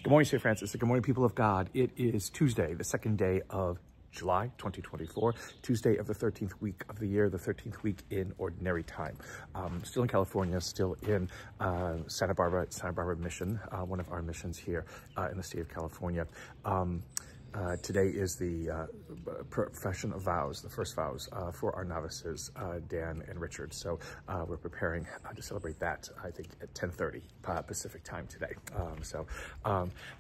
Good morning, St. Francis. Good morning, people of God. It is Tuesday, the second day of July 2024, Tuesday of the 13th week of the year, the 13th week in Ordinary Time. Still in California, still in Santa Barbara Mission, one of our missions here in the state of California. Today is the profession of vows, the first vows for our novices, Dan and Richard. So we're preparing to celebrate that, I think, at 10:30 Pacific time today.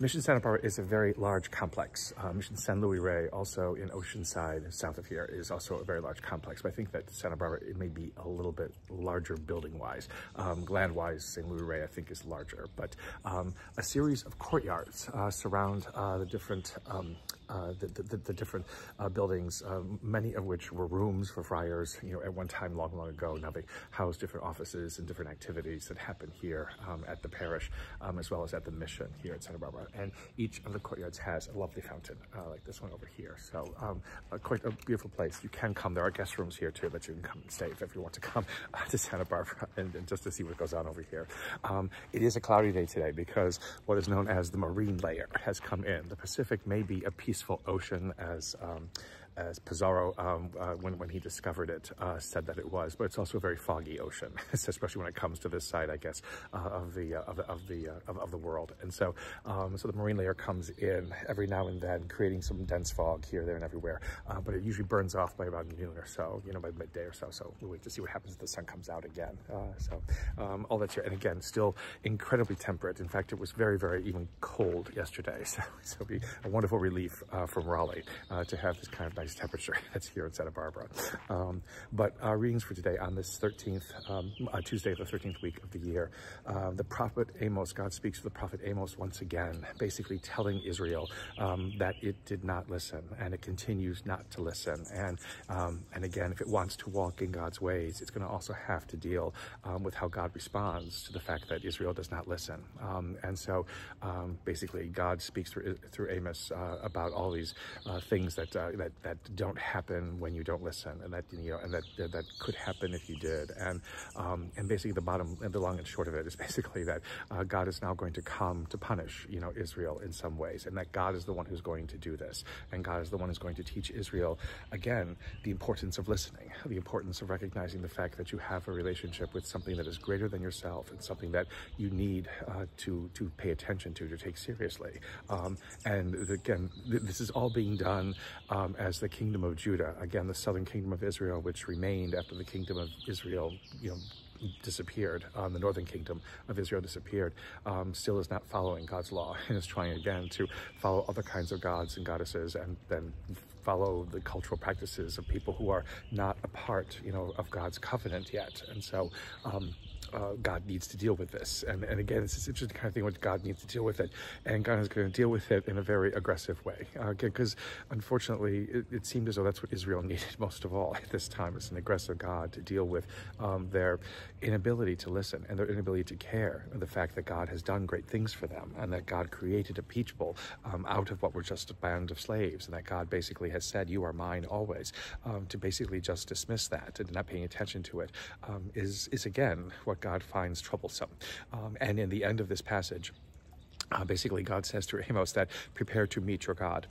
Mission Santa Barbara is a very large complex. Mission San Luis Rey, also in Oceanside, south of here, is also a very large complex. But I think that Santa Barbara, it may be a little bit larger building-wise. Land-wise, San Luis Rey, I think, is larger. But a series of courtyards surround the different different buildings, many of which were rooms for friars, at one time long ago. Now they house different offices and different activities that happen here at the parish, as well as at the mission here at Santa Barbara. And each of the courtyards has a lovely fountain, like this one over here. So quite a beautiful place. You can come. There are guest rooms here too, that you can come and stay if you want to come to Santa Barbara and just to see what goes on over here. It is a cloudy day today because what is known as the marine layer has come in. The Pacific may be a peaceful ocean, as Pizarro, when he discovered it, said that it was, but it's also a very foggy ocean, especially when it comes to this side, I guess, of the world. And so, so the marine layer comes in every now and then, creating some dense fog here, there, and everywhere. But it usually burns off by about noon or so, by midday or so. So we'll wait to see what happens if the sun comes out again. All that's here, and again, still incredibly temperate. In fact, it was very, very even cold yesterday. So it'll be a wonderful relief from Raleigh to have this kind of nice temperature that's here in Santa Barbara. But our readings for today on this 13th, Tuesday of the 13th week of the year, the prophet Amos, God speaks to the prophet Amos once again, basically telling Israel that it did not listen, and it continues not to listen. And again, if it wants to walk in God's ways, it's going to also have to deal with how God responds to the fact that Israel does not listen. And so basically God speaks through Amos about all these things that don't happen when you don't listen, and that that could happen if you did. And basically the long and short of it is basically that God is now going to come to punish Israel in some ways, and that God is the one who's going to do this, and God is the one who's going to teach Israel again the importance of listening, the importance of recognizing the fact that you have a relationship with something that is greater than yourself, and something that you need to pay attention to take seriously. And again, this is all being done as the kingdom of Judah, again, the southern kingdom of Israel, which remained after the kingdom of Israel, disappeared, the northern kingdom of Israel disappeared, still is not following God's law, and is trying again to follow other kinds of gods and goddesses, and then follow the cultural practices of people who are not a part, of God's covenant yet. And so God needs to deal with this. And again, it's just the kind of thing where God needs to deal with it. And God is going to deal with it in a very aggressive way. Because unfortunately, it seemed as though that's what Israel needed most of all at this time. It's an aggressive God to deal with their inability to listen and their inability to care. And the fact that God has done great things for them, and that God created a people out of what were just a band of slaves. And that God basically has said, "You are mine always." To basically just dismiss that and not paying attention to it is again what God finds troublesome. And in the end of this passage, basically, God says to Amos that prepare to meet your God,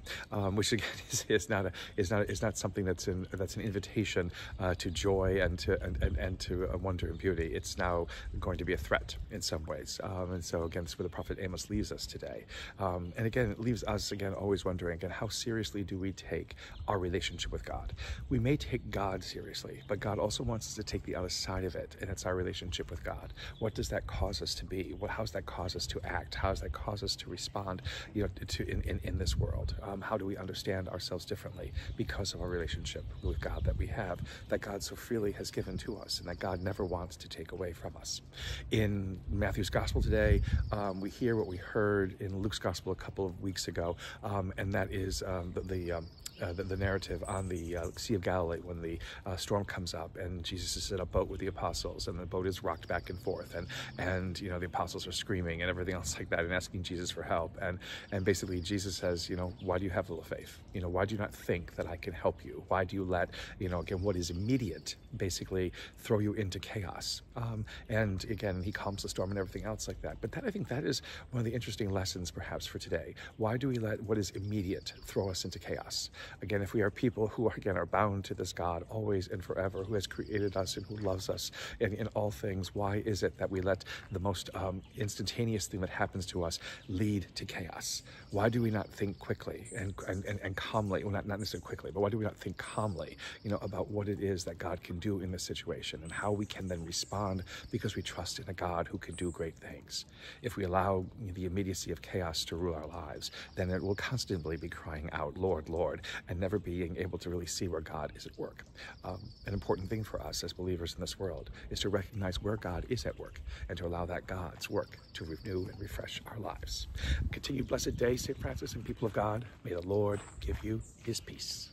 which again is not something that's an invitation to joy and to wonder and beauty. It's now going to be a threat in some ways, and so again, that's where the prophet Amos leaves us today. And again, it leaves us again always wondering again, how seriously do we take our relationship with God? We may take God seriously, but God also wants us to take the other side of it, and it's our relationship with God. What does that cause us to be? How does that cause us to act? How does that cause us to respond in this world? How do we understand ourselves differently because of our relationship with God that we have, that God so freely has given to us, and that God never wants to take away from us? In Matthew's gospel today, we hear what we heard in Luke's gospel a couple of weeks ago, and that is the narrative on the Sea of Galilee when the storm comes up and Jesus is in a boat with the apostles and the boat is rocked back and forth, and you know, the apostles are screaming and everything else like that and asking Jesus for help, and basically Jesus says, you know, why do you have little faith? You know, why do you not think that I can help you? Why do you let, you know, again, what is immediate basically throw you into chaos? And again, he calms the storm and everything else like that. But I think that is one of the interesting lessons perhaps for today. Why do we let what is immediate throw us into chaos? Again, if we are people who are, again, are bound to this God always and forever, who has created us and who loves us in all things, why is it that we let the most instantaneous thing that happens to us lead to chaos? Why do we not think quickly and calmly, well, not necessarily quickly, but why do we not think calmly, you know, about what it is that God can do in this situation and how we can then respond because we trust in a God who can do great things? If we allow the immediacy of chaos to rule our lives, then it will constantly be crying out, Lord, Lord, and never being able to really see where God is at work. An important thing for us as believers in this world is to recognize where God is at work and to allow that God's work to renew and refresh our lives. Continued blessed day, St. Francis and people of God. May the Lord give you his peace.